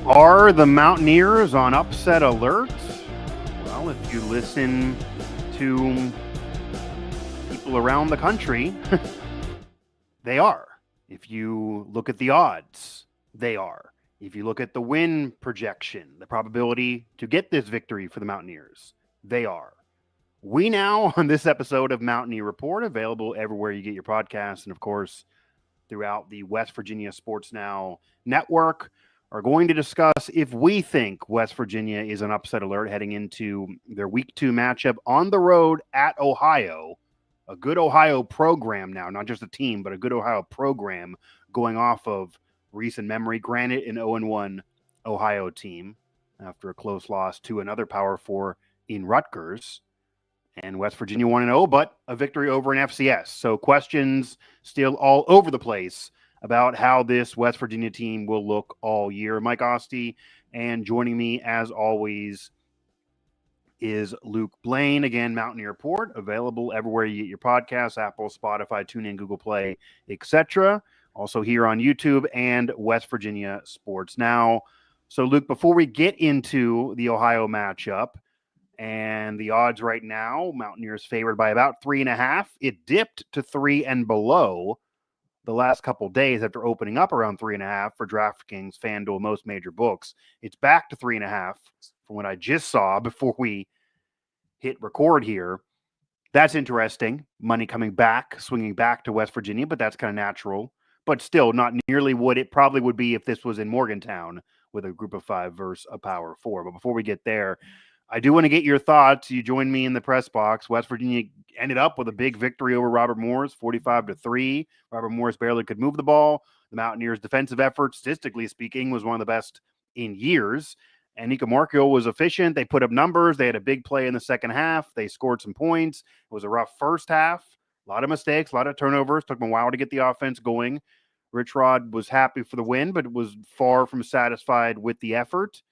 Are the Mountaineers on upset alert? Well, if you listen to people around the country, they are. If you look at the odds, they are. If you look at the win projection, the probability to get this victory for the Mountaineers, they are. We now, on this episode of Mountaineer Report, available everywhere you get your podcasts, and of course, throughout the West Virginia Sports Now network, are going to discuss if we think West Virginia is an upset alert heading into their Week 2 matchup on the road at Ohio. A good Ohio program now, not just a team, but a good Ohio program going off of recent memory. Granted, an 0-1 Ohio team after a close loss to another Power 4 in Rutgers. And West Virginia 1-0, but a victory over an FCS. So questions still all over the place about how this West Virginia team will look all year. Mike Asti, and joining me as always is Luke Blain. Again, Mountaineer Report, available everywhere you get your podcasts, Apple, Spotify, TuneIn, Google Play, etc. Also here on YouTube and West Virginia Sports Now. So, Luke, before we get into the Ohio matchup, and the odds right now, Mountaineers favored by about 3.5. It dipped to 3 and below the last couple days after opening up around 3.5 for DraftKings, FanDuel, most major books. It's back to 3.5 from what I just saw before we hit record here. That's interesting. Money coming back, swinging back to West Virginia, but that's kind of natural. But still not nearly what it probably would be if this was in Morgantown with a group of 5 versus a Power 4. But before we get there, I do want to get your thoughts. You joined me in the press box. West Virginia ended up with a big victory over Robert Morris, 45-3. Robert Morris barely could move the ball. The Mountaineers' defensive effort, statistically speaking, was one of the best in years. And Nico Markio was efficient. They put up numbers. They had a big play in the second half. They scored some points. It was a rough first half. A lot of mistakes, a lot of turnovers. Took them a while to get the offense going. Rich Rod was happy for the win, but was far from satisfied with the effort.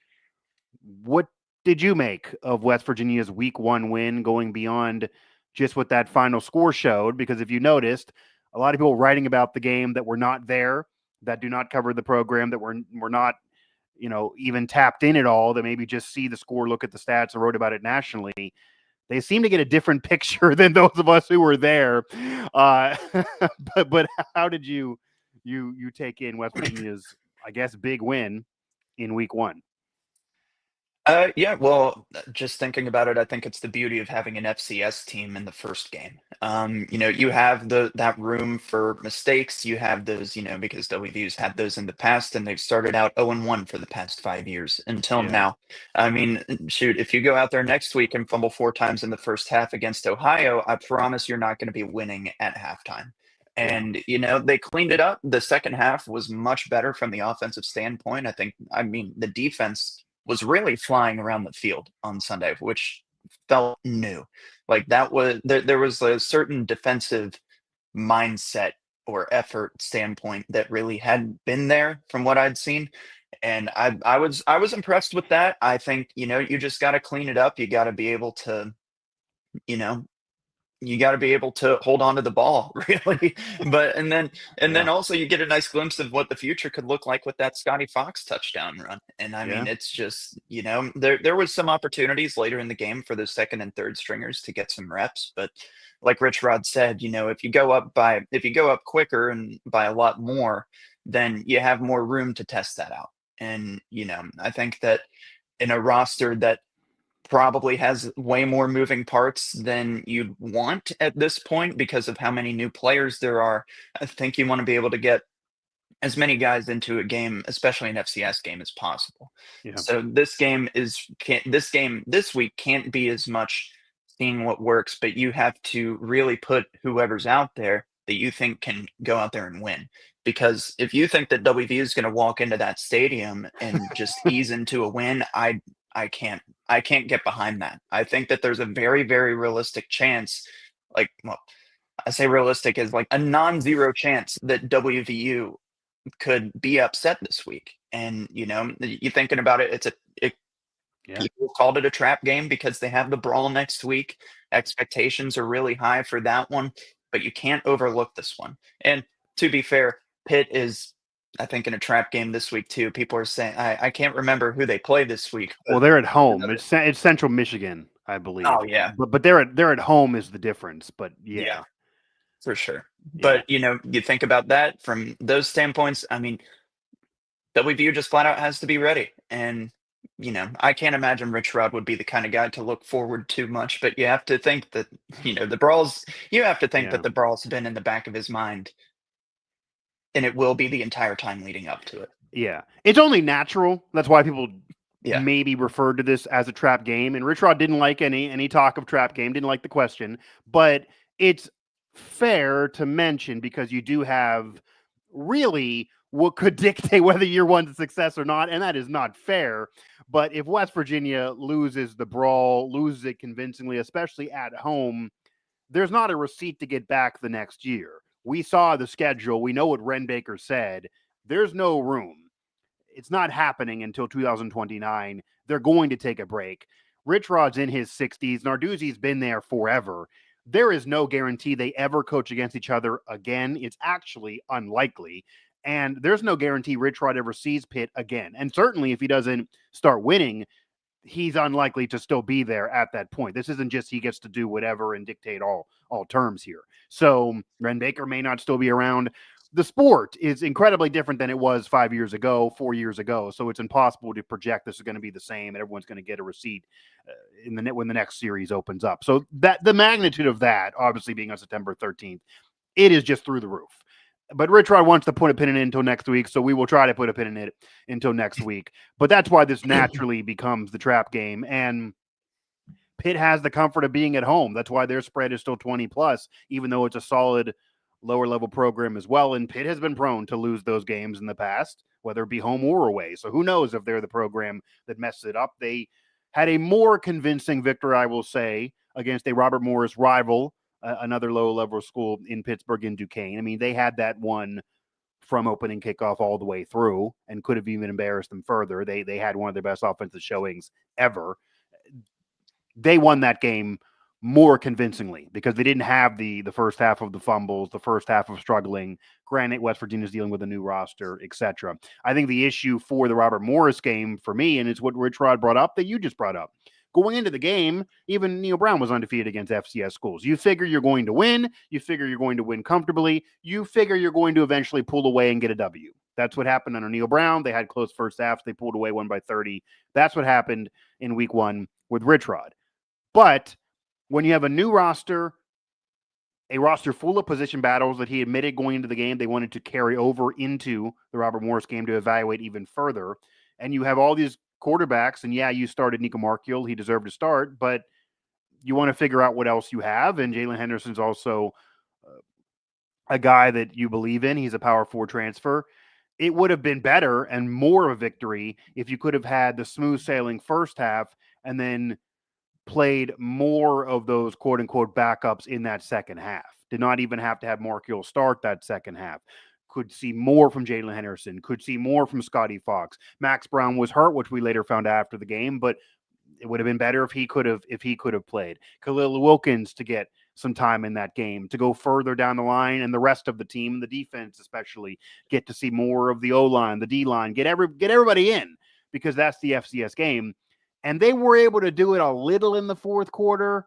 What did you make of West Virginia's Week 1 win, going beyond just what that final score showed? Because if you noticed, a lot of people writing about the game that were not there, that do not cover the program, that were not, even tapped in at all, that maybe just see the score, look at the stats, and wrote about it nationally. They seem to get a different picture than those of us who were there. But how did you take in West Virginia's, I guess, big win in Week 1? Yeah, well, just thinking about it, I think it's the beauty of having an FCS team in the first game. You have that room for mistakes. You have those, because WVU's had those in the past, and they've started out 0-1 for the past 5 years until Yeah. now. I mean, shoot, if you go out there next week and fumble 4 times in the first half against Ohio, I promise you're not going to be winning at halftime. And, they cleaned it up. The second half was much better from the offensive standpoint. The defense was really flying around the field on Sunday, which felt new. Like that was there was a certain defensive mindset or effort standpoint that really hadn't been there from what I'd seen. And I was impressed with that. I think, you just got to clean it up. You got to be able to, you know, you got to be able to hold on to the ball really. And then also you get a nice glimpse of what the future could look like with that Scotty Fox touchdown run. And I mean, Yeah. it's just, there was some opportunities later in the game for the second and third stringers to get some reps, but like Rich Rod said, if you go up quicker and by a lot more, then you have more room to test that out. And I think that in a roster that probably has way more moving parts than you'd want at this point because of how many new players there are. I think you want to be able to get as many guys into a game, especially an FCS game, as possible. Yeah. So this week can't be as much seeing what works, but you have to really put whoever's out there that you think can go out there and win. Because if you think that WVU is going to walk into that stadium and just ease into a win, I can't get behind that. I think that there's a very, very realistic chance, I say realistic as like a non-zero chance that WVU could be upset this week. And you thinking about it, Yeah. people called it a trap game because they have the brawl next week. Expectations are really high for that one, but you can't overlook this one. And to be fair, Pitt is I think in a trap game this week too. People are saying I can't remember who they play this week, Well, but they're at home. another. It's Central Michigan, I believe. Oh yeah, But they're at home is the difference. But yeah, yeah, for sure. yeah, But you think about that from those standpoints. I mean, WVU just flat out has to be ready, and I can't imagine Rich Rod would be the kind of guy to look forward to much. But you have to think that the brawls. You have to think yeah. that the brawl's been in the back of his mind, and it will be the entire time leading up to it. Yeah, it's only natural. That's why people Yeah. maybe referred to this as a trap game. And Rich Rod didn't like any talk of trap game, didn't like the question. But it's fair to mention because you do have really what could dictate whether you're one's a success or not, and that is not fair. But if West Virginia loses the brawl, loses it convincingly, especially at home, there's not a receipt to get back the next year. We saw the schedule. We know what Ren Baker said. There's no room. It's not happening until 2029. They're going to take a break. Rich Rod's in his 60s. Narduzzi's been there forever. There is no guarantee they ever coach against each other again. It's actually unlikely. And there's no guarantee Rich Rod ever sees Pitt again. And certainly if he doesn't start winning, he's unlikely to still be there at that point. This isn't just he gets to do whatever and dictate all terms here. So Ren Baker may not still be around. The sport is incredibly different than it was 5 years ago, 4 years ago. So it's impossible to project this is going to be the same and everyone's going to get a receipt when the next series opens up. So that the magnitude of that, obviously being on September 13th, it is just through the roof. But Rich Rod wants to put a pin in it until next week, so we will try to put a pin in it until next week. But that's why this naturally becomes the trap game. And Pitt has the comfort of being at home. That's why their spread is still 20 plus, even though it's a solid lower level program as well. And Pitt has been prone to lose those games in the past, whether it be home or away. So who knows if they're the program that messes it up. They had a more convincing victory, I will say, against a Robert Morris rival, another low level school in Pittsburgh and Duquesne. I mean, they had that one from opening kickoff all the way through and could have even embarrassed them further. They had one of their best offensive showings ever. They won that game more convincingly because they didn't have the first half of the fumbles, the first half of struggling. Granted, West Virginia's dealing with a new roster, etc. I think the issue for the Robert Morris game for me, and it's what Rich Rod brought up that you just brought up. Going into the game, even Neil Brown was undefeated against FCS schools. You figure you're going to win. You figure you're going to win comfortably. You figure you're going to eventually pull away and get a W. That's what happened under Neil Brown. They had close first halves. They pulled away, won by 30. That's what happened in week one with Rich Rod. But when you have a new roster, a roster full of position battles that he admitted going into the game they wanted to carry over into the Robert Morris game to evaluate even further, and you have all these quarterbacks, and yeah, you started Nico Markiel. He deserved to start, but you want to figure out what else you have, and Jalen Henderson's also a guy that you believe in. He's a Power 4 transfer. It would have been better and more of a victory if you could have had the smooth sailing first half and then played more of those quote unquote backups in that second half. Did not even have to have Markiel start that second half. Could see more from Jalen Henderson, could see more from Scotty Fox. Max Brown was hurt, which we later found out after the game, but it would have been better if he could have played. Khalil Wilkins to get some time in that game, to go further down the line, and the rest of the team, the defense especially, get to see more of the O-line, the D-line, get everybody in, because that's the FCS game. And they were able to do it a little in the fourth quarter,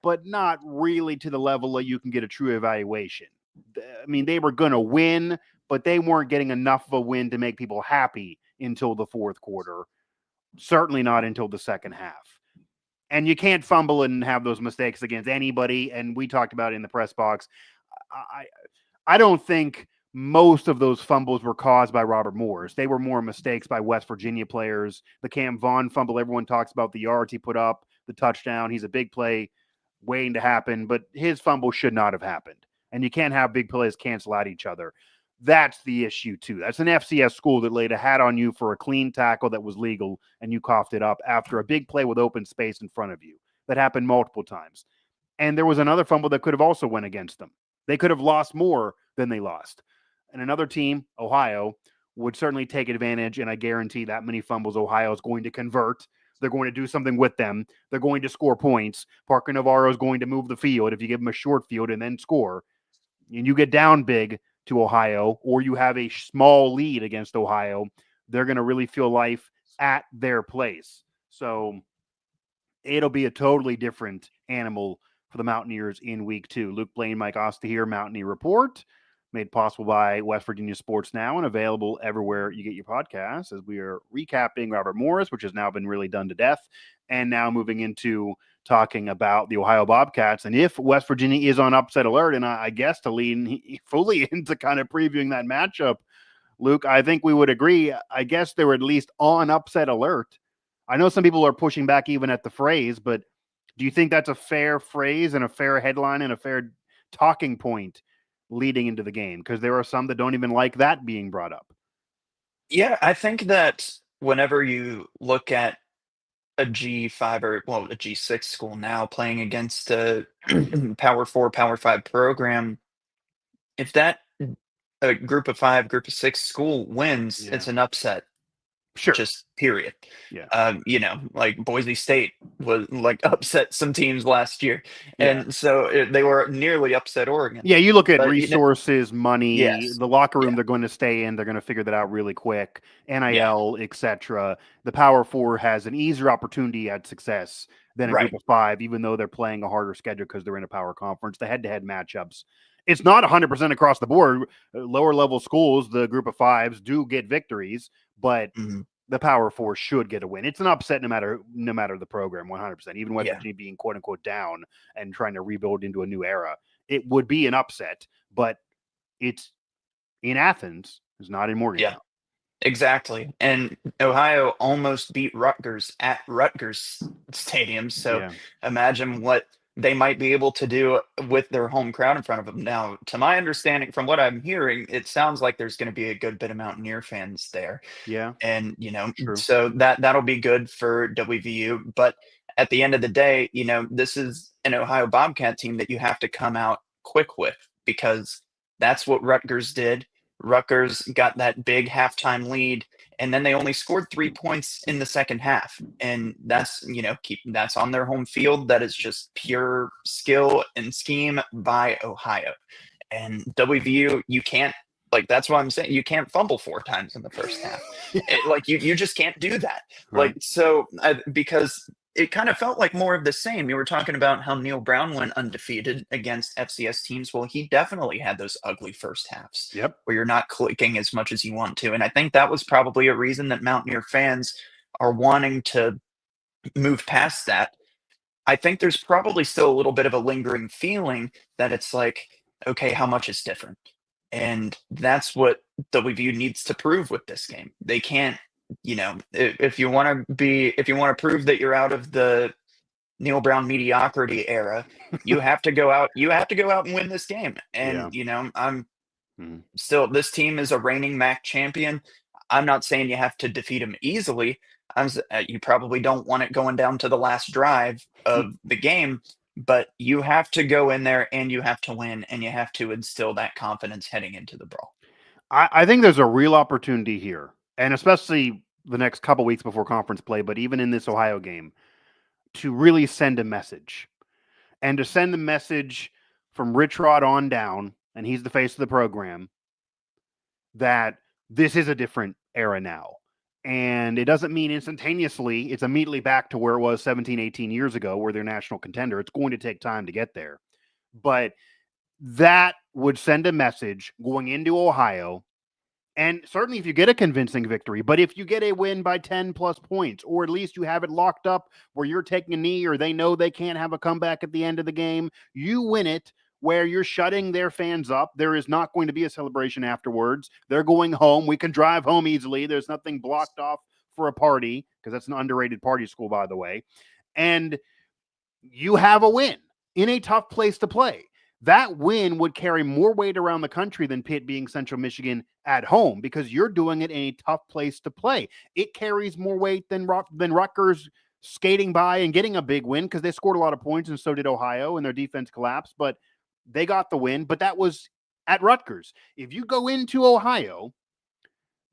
but not really to the level that you can get a true evaluation. I mean, they were going to win, but they weren't getting enough of a win to make people happy until the fourth quarter. Certainly not until the second half. And you can't fumble and have those mistakes against anybody. And we talked about it in the press box. I don't think most of those fumbles were caused by Robert Morris. They were more mistakes by West Virginia players. The Cam Vaughn fumble, everyone talks about the yards he put up, the touchdown. He's a big play waiting to happen, but his fumble should not have happened. And you can't have big plays cancel out each other. That's the issue, too. That's an FCS school that laid a hat on you for a clean tackle that was legal, and you coughed it up after a big play with open space in front of you. That happened multiple times. And there was another fumble that could have also went against them. They could have lost more than they lost. And another team, Ohio, would certainly take advantage, and I guarantee that many fumbles Ohio is going to convert. They're going to do something with them. They're going to score points. Parker Navarro is going to move the field if you give him a short field and then score. And you get down big to Ohio, or you have a small lead against Ohio, they're going to really feel life at their place. So it'll be a totally different animal for the Mountaineers in week 2. Luke Blain, Mike Asti here, Mountaineer Report, made possible by West Virginia Sports Now and available everywhere you get your podcasts, as we are recapping Robert Morris, which has now been really done to death, and now moving into talking about the Ohio Bobcats. And if West Virginia is on upset alert, and I guess to lean fully into kind of previewing that matchup, Luke, I think we would agree. I guess they were at least on upset alert. I know some people are pushing back even at the phrase, but do you think that's a fair phrase and a fair headline and a fair talking point leading into the game? Because there are some that don't even like that being brought up. Yeah, I think that whenever you look at a G5 or well, a G6 school now playing against a Power 4, Power 5 program, if that a group of 5, group of 6 school wins, Yeah. it's an upset. Sure. Just period. Yeah. Like Boise State was like upset some teams last year, Yeah. and so they were nearly upset Oregon. Yeah, you look at But resources, money, yes, the locker room yeah, they're going to stay in, they're going to figure that out really quick, yeah, NIL, etc. The Power Four has an easier opportunity at success than a group right, of 5, even though they're playing a harder schedule because they're in a power conference. The head-to-head matchups, it's not 100% across the board. Lower level schools, the group of 5s do get victories, but mhm, the Power Four should get a win. It's an upset no matter the program, 100%. Even West yeah, Virginia being quote unquote down and trying to rebuild into a new era, it would be an upset. But it's in Athens, it's not in yeah. Morgantown. Exactly, and Ohio almost beat Rutgers at Rutgers Stadium, so Yeah, imagine what they might be able to do with their home crowd in front of them. Now, to my understanding, from what I'm hearing, it sounds like there's gonna be a good bit of Mountaineer fans there, yeah, and, true. so that'll be good for WVU, but at the end of the day, this is an Ohio Bobcat team that you have to come out quick with because that's what Rutgers did. Rutgers got that big halftime lead, and then they only scored 3 points in the second half. And that's, that's on their home field. That is just pure skill and scheme by Ohio. And WVU, you can't that's what I'm saying. You can't fumble 4 times in the first half. Yeah, You just can't do that. right. Because it kind of felt like more of the same. You were talking about how Neil Brown went undefeated against FCS teams. Well, he definitely had those ugly first halves Yep. where you're not clicking as much as you want to. And I think that was probably a reason that Mountaineer fans are wanting to move past that. I think there's probably still a little bit of a lingering feeling that it's like, okay, how much is different? And that's what WVU needs to prove with this game. They can't, if you want to prove that you're out of the Neil Brown mediocrity era, you have to go out and win this game. Yeah. And, I'm Mhm. still, this team is a reigning MAC champion. I'm not saying you have to defeat them easily. You probably don't want it going down to the last drive of the game, but you have to go in there and you have to win and you have to instill that confidence heading into the brawl. I think there's a real opportunity here, and especially the next couple weeks before conference play, but even in this Ohio game, to really send a message. And to send the message from Rich Rod on down, and he's the face of the program, that this is a different era now. And it doesn't mean instantaneously it's immediately back to where it was 17, 18 years ago, where they're national contender. It's going to take time to get there. But that would send a message going into Ohio. And certainly if you get a convincing victory, but if you get a win by 10 plus points, or at least you have it locked up where you're taking a knee or they know they can't have a comeback at the end of the game, you win it where you're shutting their fans up. There is not going to be a celebration afterwards. They're going home. We can drive home easily. There's nothing blocked off for a party because that's an underrated party school, by the way. And you have a win in a tough place to play. That win would carry more weight around the country than Pitt being Central Michigan at home because you're doing it in a tough place to play. It carries more weight than Rutgers skating by and getting a big win because they scored a lot of points and so did Ohio and their defense collapsed, but they got the win. But that was at Rutgers. If you go into Ohio,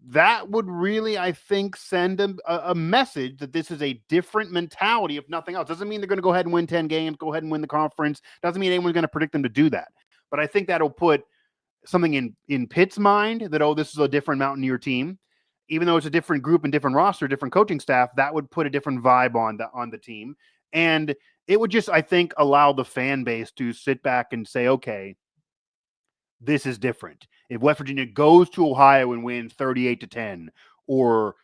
that would really, I think, send a message that this is a different mentality, if nothing else. Doesn't mean they're going to go ahead and win 10 games, go ahead and win the conference. Doesn't mean anyone's going to predict them to do that. But I think that'll put something in Pitt's mind that, oh, this is a different Mountaineer team, even though it's a different group and different roster, different coaching staff, that would put a different vibe on the team. And it would just, I think, allow the fan base to sit back and say, okay, this is different. If West Virginia goes to Ohio and wins 38-10 or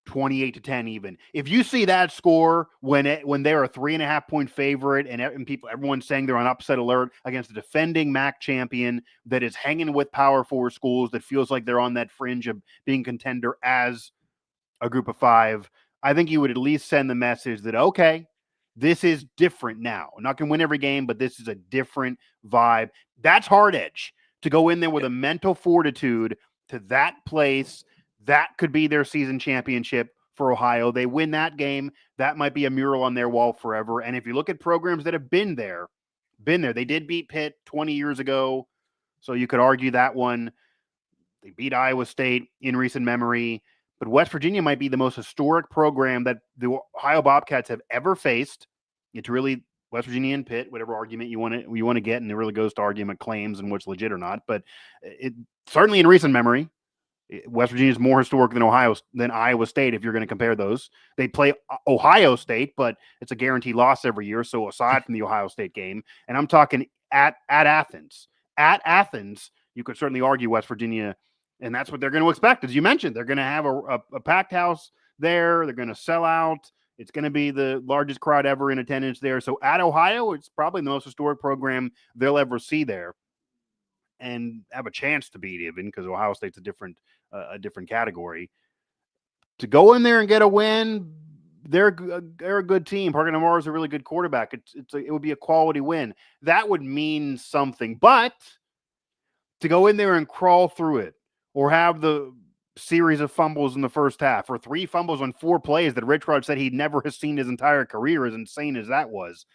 28-10 even. If you see that score when they're a 3.5-point favorite and everyone's saying they're on upset alert against the defending MAC champion that is hanging with Power 4 schools that feels like they're on that fringe of being contender as a group of 5, I think you would at least send the message that, okay, this is different now. I'm not going to win every game, but this is a different vibe. That's hard edge to go in there with a mental fortitude to that place. That could be their season championship for Ohio. They win that game. That might be a mural on their wall forever. And if you look at programs that have been there, they did beat Pitt 20 years ago. So you could argue that one. They beat Iowa State in recent memory. But West Virginia might be the most historic program that the Ohio Bobcats have ever faced. It's really West Virginia and Pitt, whatever argument you want to get, and it really goes to argument claims and what's legit or not. But it certainly in recent memory, West Virginia is more historic than Iowa State. If you're going to compare those, they play Ohio State, but it's a guaranteed loss every year. So aside from the Ohio State game, and I'm talking at Athens, you could certainly argue West Virginia. And that's what they're going to expect. As you mentioned, they're going to have a packed house there. They're going to sell out. It's going to be the largest crowd ever in attendance there. So at Ohio, it's probably the most historic program they'll ever see there and have a chance to beat even because Ohio State's a different category. To go in there and get a win, they're a good team. Parker Navarro is a really good quarterback. It would be a quality win. That would mean something. But to go in there and crawl through it, or have the series of fumbles in the first half, or 3 fumbles on 4 plays that Rich Rod said he never has seen his entire career, as insane as that was,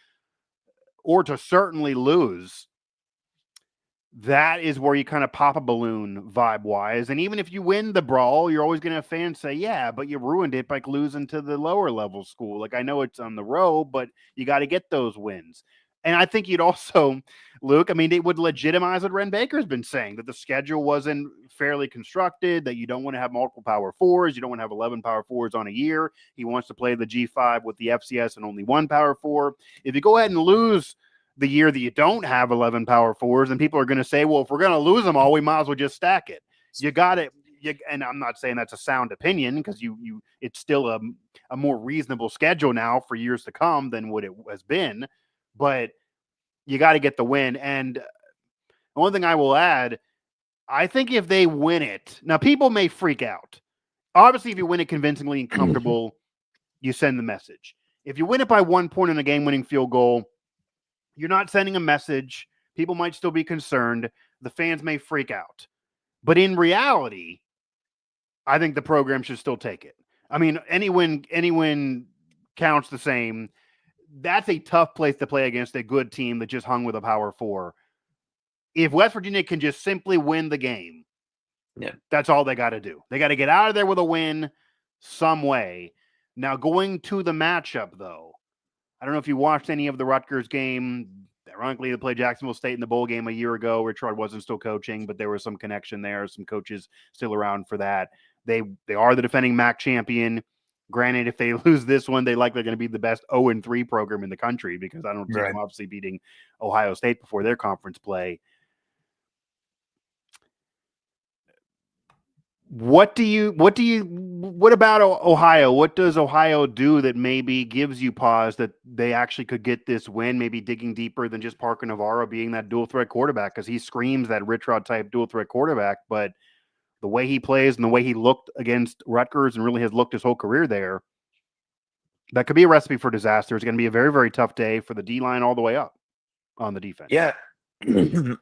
or to certainly lose, that is where you kind of pop a balloon vibe-wise. And even if you win the brawl, you're always going to have fans say, yeah, but you ruined it by losing to the lower level school. Like, I know it's on the road, but you got to get those wins. And I think you'd also, Luke, I mean, it would legitimize what Ren Baker's been saying, that the schedule wasn't fairly constructed, that you don't want to have multiple Power 4s. You don't want to have 11 Power 4s on a year. He wants to play the G5 with the FCS and only 1 Power 4. If you go ahead and lose the year that you don't have 11 Power 4s, and people are going to say, well, if we're going to lose them all, we might as well just stack it. You got it. And I'm not saying that's a sound opinion, because it's still a more reasonable schedule now for years to come than what it has been. But you got to get the win. And the one thing I will add, I think if they win it, now people may freak out. Obviously, if you win it convincingly and comfortable, you send the message. If you win it by 1 point in a game-winning field goal, you're not sending a message. People might still be concerned. The fans may freak out. But in reality, I think the program should still take it. I mean, any win counts the same. That's a tough place to play against a good team that just hung with a Power 4. If West Virginia can just simply win the game, that's all they got to do. They got to get out of there with a win some way. Now, going to the matchup, though, I don't know if you watched any of the Rutgers game. Ironically, they played Jacksonville State in the bowl game a year ago. Rich Rod wasn't still coaching, but there was some connection there. Some coaches still around for that. They are the defending MAC champion. Granted, if they lose this one, they're going to be the best 0-3 program in the country, because I don't see them obviously beating Ohio State before their conference play. What about Ohio? What does Ohio do that maybe gives you pause that they actually could get this win, maybe digging deeper than just Parker Navarro being that dual threat quarterback? Because he screams that Rich Rod type dual threat quarterback, but the way he plays and the way he looked against Rutgers and really has looked his whole career there, that could be a recipe for disaster. It's going to be a very, very tough day for the D-line all the way up on the defense. Yeah.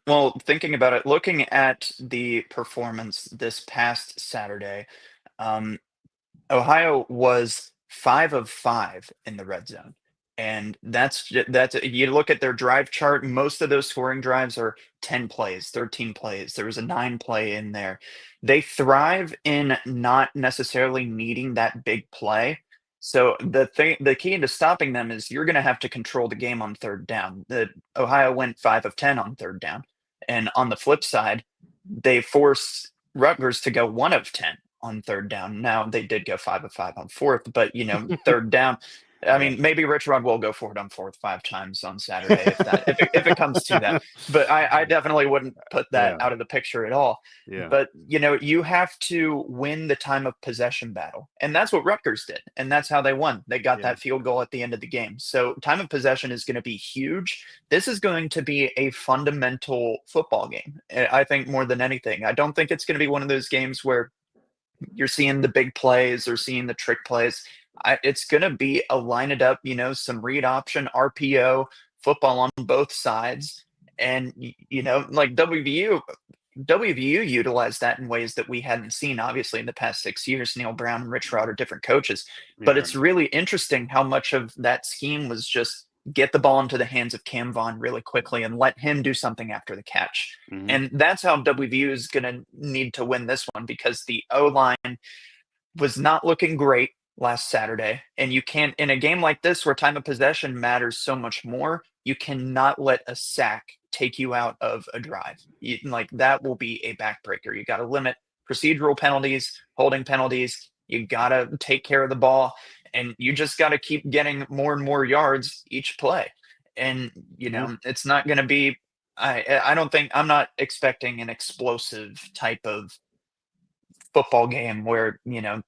Well, thinking about it, looking at the performance this past Saturday, Ohio was 5 of 5 in the red zone. And that's you look at their drive chart, most of those scoring drives are 10 plays, 13 plays. There was a 9 play in there. They thrive in not necessarily needing that big play. So the key into stopping them is you're going to have to control the game on third down. Ohio went 5 of 10 on third down. And on the flip side, they forced Rutgers to go 1 of 10 on third down. Now they did go 5 of 5 on fourth, but third down. I Yeah. mean, maybe Rich Rod will go for it on fourth 5 times on Saturday if it comes to that. But I definitely wouldn't put that Yeah. out of the picture at all. Yeah. But you have to win the time of possession battle, and that's what Rutgers did, and that's how they won. They got Yeah. that field goal at the end of the game. So time of possession is going to be huge. This is going to be a fundamental football game, I think, more than anything. I don't think it's going to be one of those games where you're seeing the big plays or seeing the trick plays. It's going to be a line it up, some read option, RPO, football on both sides. And, like WVU utilized that in ways that we hadn't seen, obviously, in the past 6 years. Neil Brown and Rich Rod are different coaches. But Yeah. it's really interesting how much of that scheme was just get the ball into the hands of Cam Vaughn really quickly and let him do something after the catch. Mm-hmm. And that's how WVU is going to need to win this one, because the O line was not looking great last Saturday. And you can't, in a game like this where time of possession matters so much more, you cannot let a sack take you out of a drive. Like that will be a backbreaker. You got to limit procedural penalties, holding penalties. You got to take care of the ball, and you just got to keep getting more and more yards each play. And, Yeah. it's not going to be, I don't think, I'm not expecting an explosive type of football game where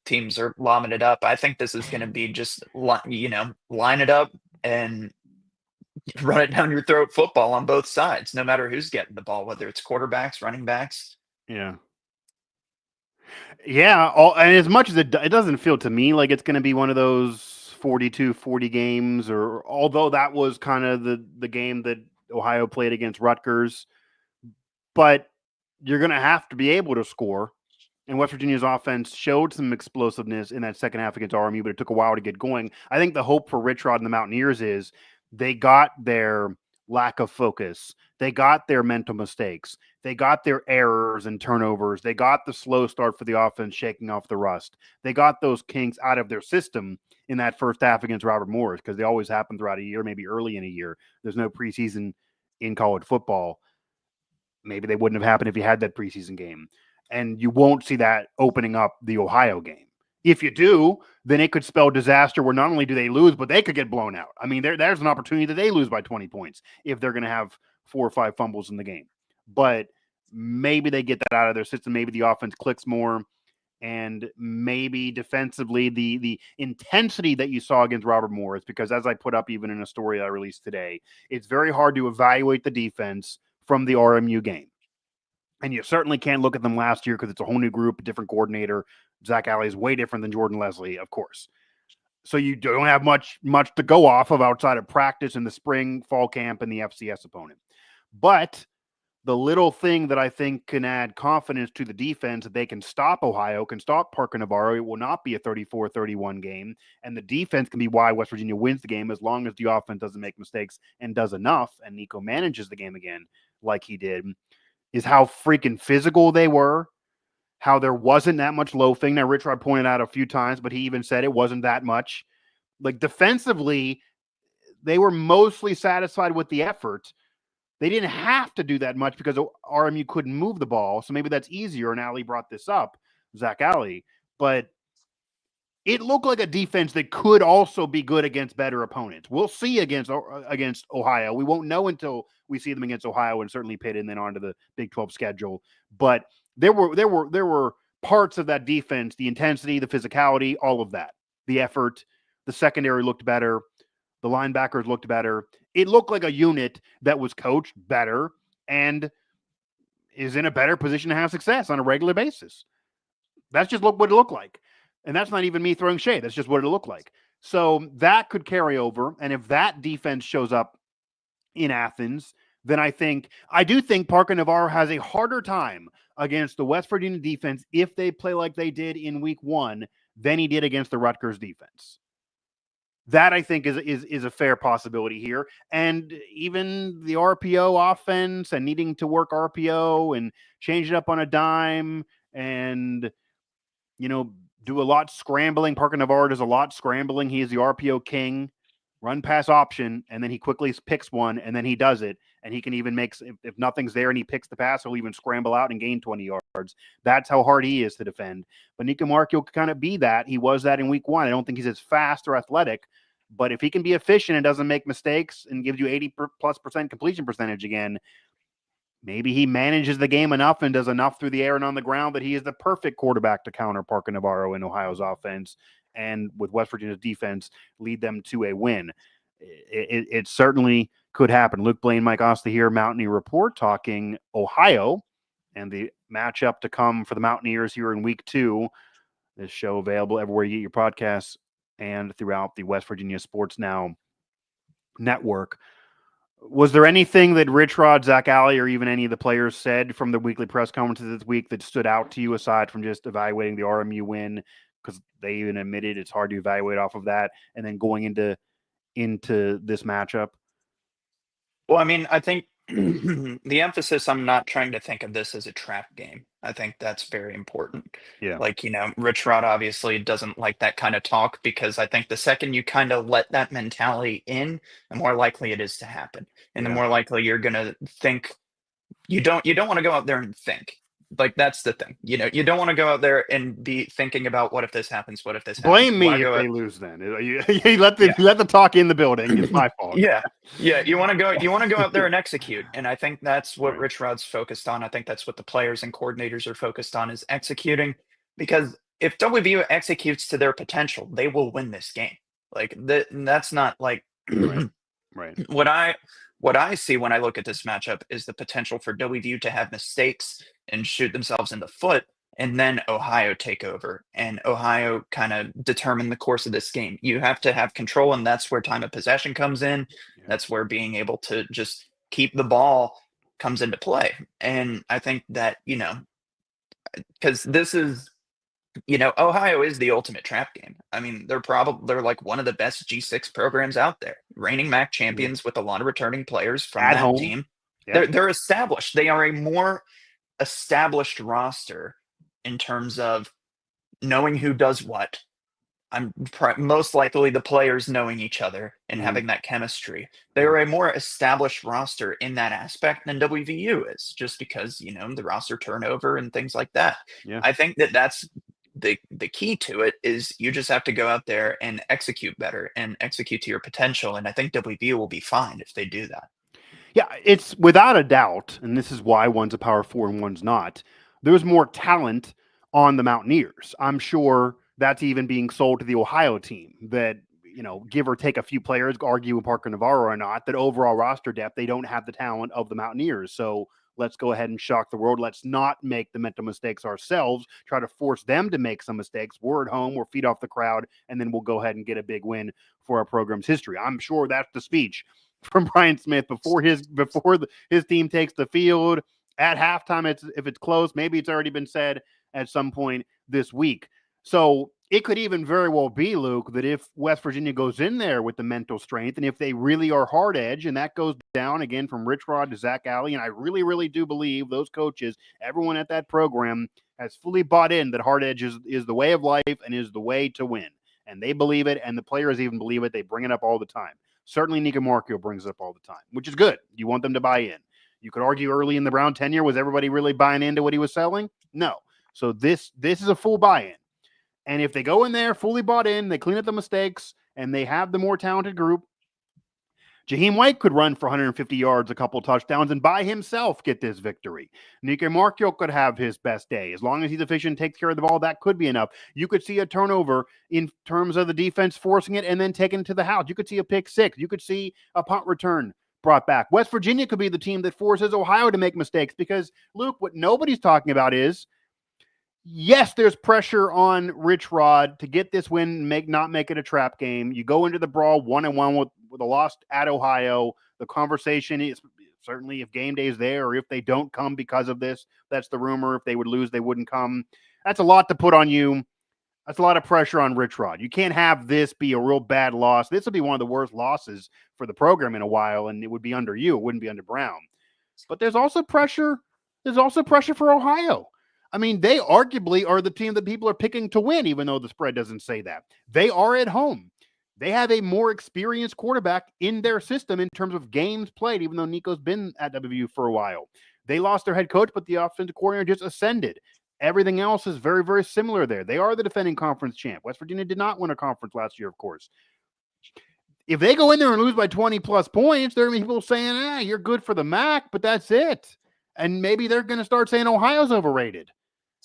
teams are lobbing it up. I think this is going to be just line it up and run it down your throat football on both sides, no matter who's getting the ball, whether it's quarterbacks, running backs. Yeah. Yeah, and as much as it doesn't feel to me like it's going to be one of those 42-40 games, or although that was kind of the game that Ohio played against Rutgers, but you're going to have to be able to score. And West Virginia's offense showed some explosiveness in that second half against RMU, but it took a while to get going. I think the hope for Rich Rod and the Mountaineers is they got their lack of focus. They got their mental mistakes. They got their errors and turnovers. They got the slow start for the offense, shaking off the rust. They got those kinks out of their system in that first half against Robert Morris, because they always happen throughout a year, maybe early in a year. There's no preseason in college football. Maybe they wouldn't have happened if you had that preseason game. And you won't see that opening up the Ohio game. If you do, then it could spell disaster where not only do they lose, but they could get blown out. I mean, there's an opportunity that they lose by 20 points if they're going to have 4 or 5 fumbles in the game. But maybe they get that out of their system. Maybe the offense clicks more. And maybe defensively, the intensity that you saw against Robert Morris, because as I put up even in a story I released today, it's very hard to evaluate the defense from the RMU game. And you certainly can't look at them last year because it's a whole new group, a different coordinator. Zach Alley is way different than Jordan Leslie, of course. So you don't have much to go off of outside of practice in the spring, fall camp, and the FCS opponent. But the little thing that I think can add confidence to the defense, that they can stop Ohio, can stop Parker Navarro. It will not be a 34-31 game. And the defense can be why West Virginia wins the game, as long as the offense doesn't make mistakes and does enough, and Nico manages the game again like he did, is how freaking physical they were, how there wasn't that much loafing. Now, Rich Rod pointed out a few times, but he even said it wasn't that much. Like, defensively, they were mostly satisfied with the effort. They didn't have to do that much because RMU couldn't move the ball, so maybe that's easier, and Alley brought this up, Zach Alley. But it looked like a defense that could also be good against better opponents. We'll see against Ohio. We won't know until we see them against Ohio and certainly Pitt, and then onto the Big 12 schedule. But there were parts of that defense, the intensity, the physicality, all of that, the effort. The secondary looked better. The linebackers looked better. It looked like a unit that was coached better and is in a better position to have success on a regular basis. That's just what it looked like. And that's not even me throwing shade. That's just what it looked like. So that could carry over. And if that defense shows up in Athens, then I do think Parker Navarro has a harder time against the West Virginia defense if they play like they did in week 1 than he did against the Rutgers defense. That, I think, is a fair possibility here. And even the RPO offense and needing to work RPO and change it up on a dime and, do a lot scrambling. Parker Navarro does a lot scrambling. He is the RPO king. run pass option, and then he quickly picks one, and then he does it, and he can even make, if nothing's there and he picks the pass, he'll even scramble out and gain 20 yards. That's how hard he is to defend. But Nico Markio could kind of be that. He was that in week 1. I don't think he's as fast or athletic, but if he can be efficient and doesn't make mistakes and gives you 80+% completion percentage again, maybe he manages the game enough and does enough through the air and on the ground that he is the perfect quarterback to counter Parker Navarro in Ohio's offense, and with West Virginia's defense, lead them to a win. It certainly could happen. Luke Blain, Mike Asti here, Mountaineer Report, talking Ohio and the matchup to come for the Mountaineers here in week 2. This show available everywhere you get your podcasts and throughout the West Virginia Sports Now network. Was there anything that Rich Rod, Zach Alley, or even any of the players said from the weekly press conferences this week that stood out to you aside from just evaluating the RMU win? Because they even admitted it's hard to evaluate off of that, and then going into this matchup. Well, I mean, I think the emphasis, I'm not trying to think of this as a trap game. I think that's very important. Yeah. Like, Rich Rod obviously doesn't like that kind of talk, because I think the second you kind of let that mentality in, the more likely it is to happen. And the more likely you're going to think, you don't want to go out there and think. Like, that's the thing. You don't want to go out there and be thinking about, what if this happens? What if this happens? Blame me if they lose then. You let the talk in the building. It's my fault. Yeah. You want to go out there and execute. And I think that's what Rich Rod's focused on. I think that's what the players and coordinators are focused on, is executing. Because if WVU executes to their potential, they will win this game. Like, that's not like right. What I see when I look at this matchup is the potential for WVU to have mistakes and shoot themselves in the foot, and then Ohio take over, and Ohio kind of determine the course of this game. You have to have control, and that's where time of possession comes in. Yeah. That's where being able to just keep the ball comes into play. And I think that, because this is, Ohio is the ultimate trap game. I mean, they're like one of the best G6 programs out there, reigning MAC champions with a lot of returning players from At that home. team. Yeah. They're established. They are a more established roster in terms of knowing who does what. I'm most likely the players knowing each other and having that chemistry. They are a more established roster in that aspect than WVU is, just because, the roster turnover and things like that. Yeah. I think that's the key to it, is you just have to go out there and execute better and execute to your potential. And I think WVU will be fine if they do that. Yeah, it's without a doubt, and this is why one's a Power 4 and one's not, there's more talent on the Mountaineers. I'm sure that's even being sold to the Ohio team, that, give or take a few players, argue with Parker Navarro or not, that overall roster depth, they don't have the talent of the Mountaineers. So let's go ahead and shock the world. Let's not make the mental mistakes ourselves, try to force them to make some mistakes. We're at home, we're feet off the crowd, and then we'll go ahead and get a big win for our program's history. I'm sure that's the speech from Brian Smith before his team takes the field at halftime. If it's close, maybe it's already been said at some point this week. So it could even very well be, Luke, that if West Virginia goes in there with the mental strength, and if they really are hard edge, and that goes down again from Rich Rod to Zach Alley, and I really, really do believe those coaches, everyone at that program has fully bought in that hard edge is the way of life and is the way to win. And they believe it, and the players even believe it. They bring it up all the time. Certainly Nico Markio brings it up all the time, which is good. You want them to buy in. You could argue early in the Brown tenure, was everybody really buying into what he was selling? No. So this is a full buy-in. And if they go in there fully bought in, they clean up the mistakes, and they have the more talented group, Jaheim White could run for 150 yards, a couple touchdowns, and by himself get this victory. Nico Markio could have his best day. As long as he's efficient, takes care of the ball, that could be enough. You could see a turnover in terms of the defense forcing it and then taking it to the house. You could see a pick six. You could see a punt return brought back. West Virginia could be the team that forces Ohio to make mistakes, because, Luke, what nobody's talking about is, yes, there's pressure on Rich Rod to get this win, not make it a trap game. You go into the brawl 1-1 with a loss at Ohio. The conversation is certainly if game day is there, or if they don't come because of this. That's the rumor. If they would lose, they wouldn't come. That's a lot to put on you. That's a lot of pressure on Rich Rod. You can't have this be a real bad loss. This would be one of the worst losses for the program in a while, and it would be under you. It wouldn't be under Brown. But there's also pressure. There's also pressure for Ohio. I mean, they arguably are the team that people are picking to win, even though the spread doesn't say that. They are at home. They have a more experienced quarterback in their system in terms of games played, even though Nico's been at WVU for a while. They lost their head coach, but the offensive coordinator just ascended. Everything else is very, very similar there. They are the defending conference champ. West Virginia did not win a conference last year, of course. If they go in there and lose by 20 plus points, there are going to be people saying, you're good for the MAC, but that's it. And maybe they're going to start saying Ohio's overrated.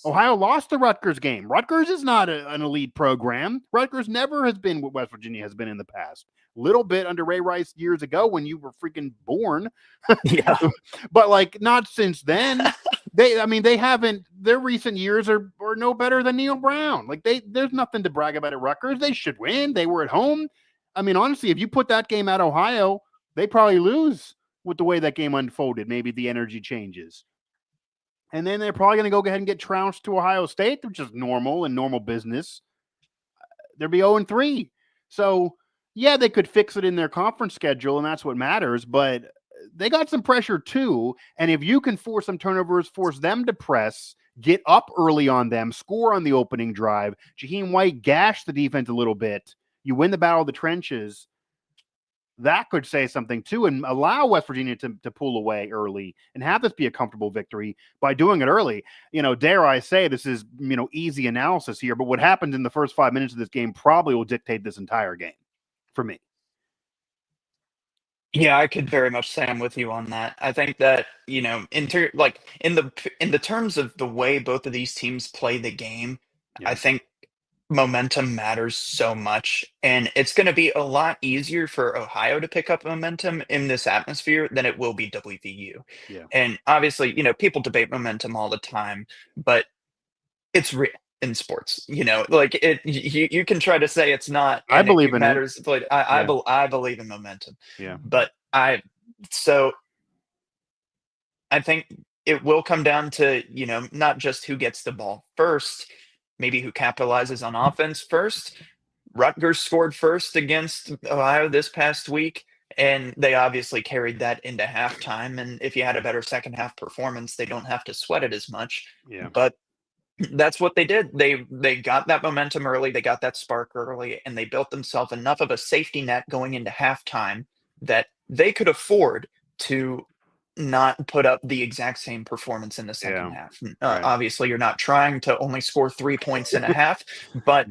Ohio lost the Rutgers game. Rutgers is not an elite program. Rutgers never has been what West Virginia has been in the past. Little bit under Ray Rice years ago when you were freaking born. Yeah. But like not since then. They haven't, their recent years are no better than Neil Brown. Like there's nothing to brag about at Rutgers. They should win. They were at home. I mean, honestly, if you put that game at Ohio, they probably lose with the way that game unfolded. Maybe the energy changes. And then they're probably going to go ahead and get trounced to Ohio State, which is normal and normal business. They'll be 0-3. So, yeah, they could fix it in their conference schedule, and that's what matters. But they got some pressure, too. And if you can force some turnovers, force them to press, get up early on them, score on the opening drive, Jaheim White gash the defense a little bit, you win the battle of the trenches, that could say something too and allow West Virginia to pull away early and have this be a comfortable victory by doing it early. Dare I say this is, easy analysis here, but what happened in the first 5 minutes of this game probably will dictate this entire game for me. Yeah, I could very much say I'm with you on that. I think that, in the terms of the way both of these teams play the game, Yeah. I think momentum matters so much, and it's going to be a lot easier for Ohio to pick up momentum in this atmosphere than it will be WVU. Yeah. And obviously, people debate momentum all the time, but it's real in sports. You can try to say it's not. I believe it in matters. it. But I believe in momentum. Yeah. But I think it will come down to, not just who gets the ball first, maybe who capitalizes on offense first. Rutgers scored first against Ohio this past week, and they obviously carried that into halftime. And if you had a better second half performance, they don't have to sweat it as much. Yeah. But that's what they did. They got that momentum early, they got that spark early, and they built themselves enough of a safety net going into halftime that they could afford to not put up the exact same performance in the second half. Right. Obviously, you're not trying to only score 3 points in a half, but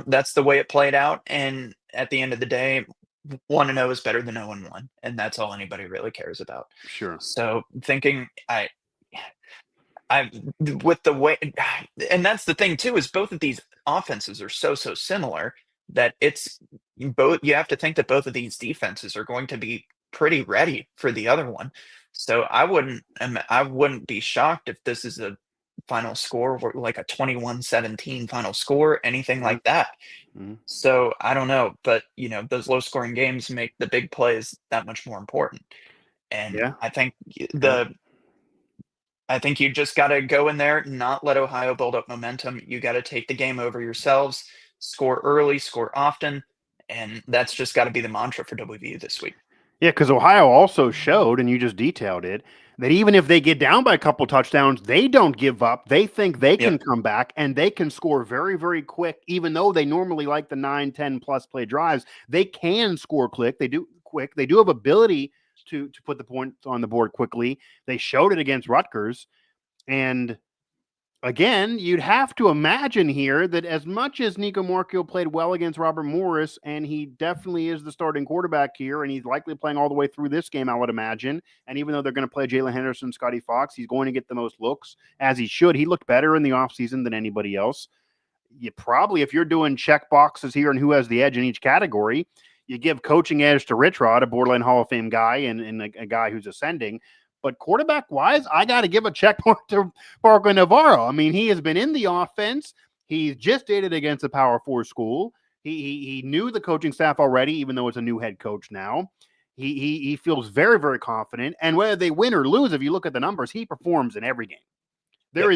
that's the way it played out. And at the end of the day, 1-0 is better than 0-1, and that's all anybody really cares about. Sure. So thinking I with the way, and that's the thing too, is both of these offenses are so similar that it's both. You have to think that both of these defenses are going to be pretty ready for the other one. So I wouldn't be shocked if this is a final score, like a 21-17 final score, anything like that. Mm-hmm. So I don't know, but those low scoring games make the big plays that much more important. And I think I think you just got to go in there, not let Ohio build up momentum. You got to take the game over yourselves, score early, score often, and that's just got to be the mantra for WVU this week. Yeah, because Ohio also showed, and you just detailed it, that even if they get down by a couple touchdowns, they don't give up. They think they can come back, and they can score very, very quick, even though they normally like the 9, 10-plus play drives. They can score quick. They do have ability to put the points on the board quickly. They showed it against Rutgers. And again, you'd have to imagine here that as much as Nico Marchiol played well against Robert Morris, and he definitely is the starting quarterback here, and he's likely playing all the way through this game, I would imagine. And even though they're going to play Jalen Henderson, Scotty Fox, he's going to get the most looks, as he should. He looked better in the offseason than anybody else. You probably, if you're doing check boxes here and who has the edge in each category, you give coaching edge to Rich Rod, a borderline Hall of Fame guy and a guy who's ascending. But quarterback-wise, I got to give a check mark to Parker Navarro. I mean, he has been in the offense. He just did it against a Power 4 school. He knew the coaching staff already, even though it's a new head coach now. He feels very, very confident. And whether they win or lose, if you look at the numbers, he performs in every game. There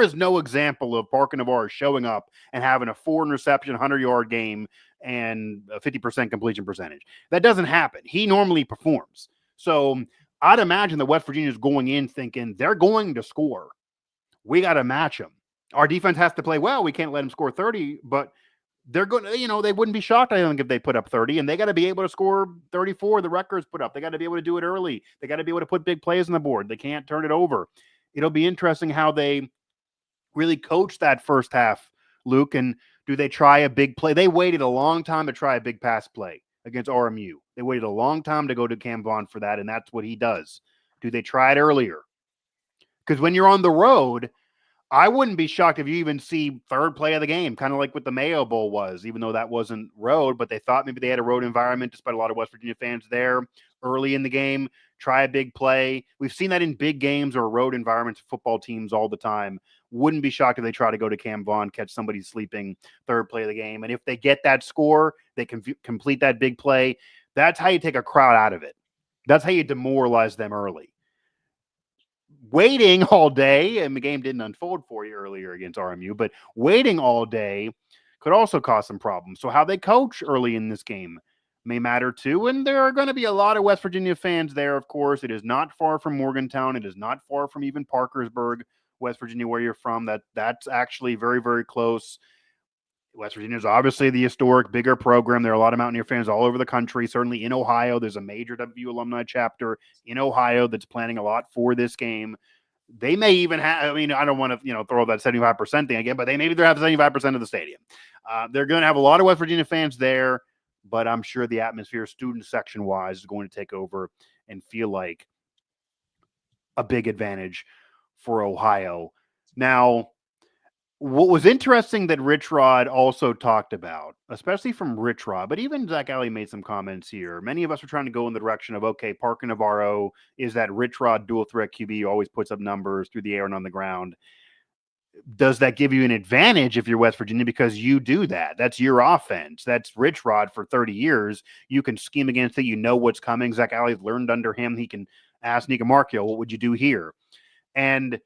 is no example of Parker Navarro showing up and having a 4-interception, 100-yard game and a 50% completion percentage. That doesn't happen. He normally performs. So I'd imagine that West Virginia is going in thinking they're going to score. We got to match them. Our defense has to play well. We can't let them score 30, but they're going to, they wouldn't be shocked, I think, if they put up 30, and they got to be able to score 34. The Rutgers put up. They got to be able to do it early. They got to be able to put big plays on the board. They can't turn it over. It'll be interesting how they really coach that first half, Luke, and do they try a big play? They waited a long time to try a big pass play against RMU. They waited a long time to go to Cam Vaughn for that, and that's what he does. Do they try it earlier? Because when you're on the road, I wouldn't be shocked if you even see third play of the game, kind of like what the Mayo Bowl was, even though that wasn't road, but they thought maybe they had a road environment, despite a lot of West Virginia fans there early in the game. Try a big play. We've seen that in big games or road environments, football teams all the time. Wouldn't be shocked if they try to go to Cam Vaughn, catch somebody sleeping, third play of the game. And if they get that score, they can complete that big play. That's how you take a crowd out of it. That's how you demoralize them early. Waiting all day, and the game didn't unfold for you earlier against RMU, but waiting all day could also cause some problems. So how they coach early in this game may matter too. And there are going to be a lot of West Virginia fans there, of course. It is not far from Morgantown. It is not far from even Parkersburg, West Virginia, where you're from. That's actually very, very close. West Virginia is obviously the historic, bigger program. There are a lot of Mountaineer fans all over the country. Certainly in Ohio, there's a major WVU alumni chapter in Ohio that's planning a lot for this game. They may even have, I mean, I don't want to, throw that 75% thing again, but they have 75% of the stadium. They're going to have a lot of West Virginia fans there, but I'm sure the atmosphere, student section wise, is going to take over and feel like a big advantage for Ohio. Now, what was interesting that Rich Rod also talked about, especially from Rich Rod, but even Zach Alley made some comments here. Many of us are trying to go in the direction of, okay, Parker Navarro is that Rich Rod dual threat QB who always puts up numbers through the air and on the ground. Does that give you an advantage if you're West Virginia because you do that? That's your offense. That's Rich Rod for 30 years. You can scheme against it. You know what's coming. Zach Alley's learned under him. He can ask Nika Markio, what would you do here? And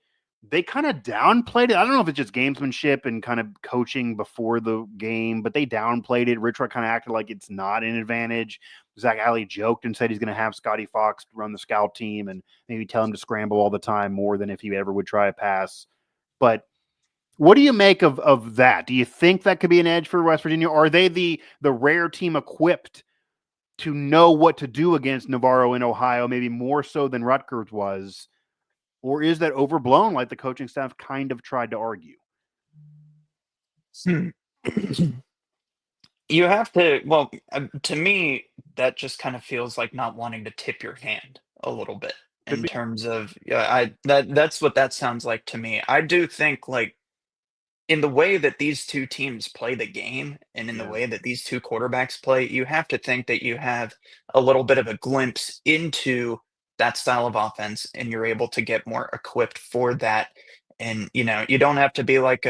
they kind of downplayed it. I don't know if it's just gamesmanship and kind of coaching before the game, but they downplayed it. Rich Rod kind of acted like it's not an advantage. Zach Alley joked and said he's going to have Scotty Fox run the scout team and maybe tell him to scramble all the time more than if he ever would try a pass. But what do you make of that? Do you think that could be an edge for West Virginia? Or are they the rare team equipped to know what to do against Navarro in Ohio, maybe more so than Rutgers was? Or is that overblown, like the coaching staff kind of tried to argue? You have to, well, to me, that just kind of feels like not wanting to tip your hand a little bit in terms of, that's what that sounds like to me. I do think, like, in the way that these two teams play the game and in the way that these two quarterbacks play, you have to think that you have a little bit of a glimpse into that style of offense and you're able to get more equipped for that. And, you don't have to be like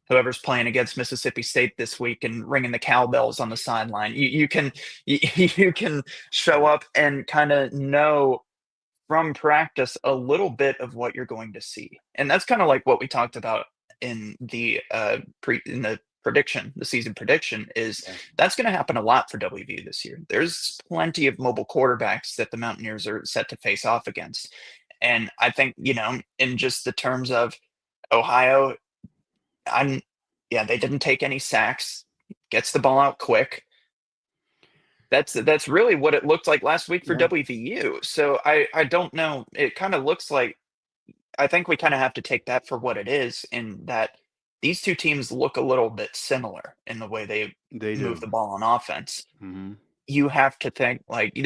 whoever's playing against Mississippi State this week and ringing the cowbells on the sideline. You can you can show up and kind of know from practice a little bit of what you're going to see. And that's kind of like what we talked about in the season prediction is that's going to happen a lot for WVU this year. There's plenty of mobile quarterbacks that the Mountaineers are set to face off against. And I think, in just the terms of Ohio, they didn't take any sacks, gets the ball out quick. That's really what it looked like last week for WVU. So I don't know. It kind of looks like, I think we kind of have to take that for what it is, in that these two teams look a little bit similar in the way they move the ball on offense. Mm-hmm. You have to think like,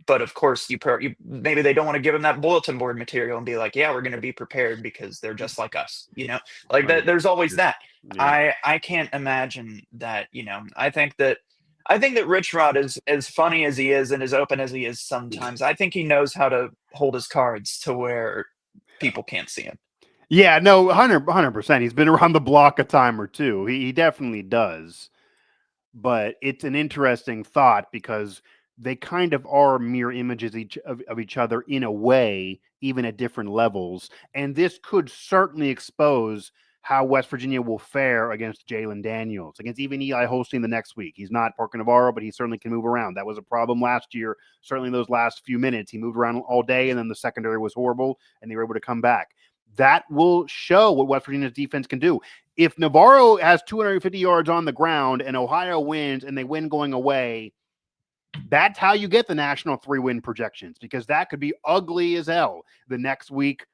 but of course you maybe they don't want to give them that bulletin board material and be like, yeah, we're going to be prepared because they're just like us, like that. There's always that. I can't imagine that, I think that Rich Rod is as funny as he is and as open as he is sometimes. I think he knows how to hold his cards to where people can't see him. Yeah, no, 100%. He's been around the block a time or two. He definitely does. But it's an interesting thought because they kind of are mirror images of each other in a way, even at different levels. And this could certainly expose how West Virginia will fare against Jalen Daniels, against even Eli Holstein the next week. He's not Parker Navarro, but he certainly can move around. That was a problem last year. Certainly those last few minutes, he moved around all day, and then the secondary was horrible, and they were able to come back. That will show what West Virginia's defense can do. if Navarro has 250 yards on the ground and Ohio wins and they win going away, that's how you get the national 3-win projections, because that could be ugly as hell the next week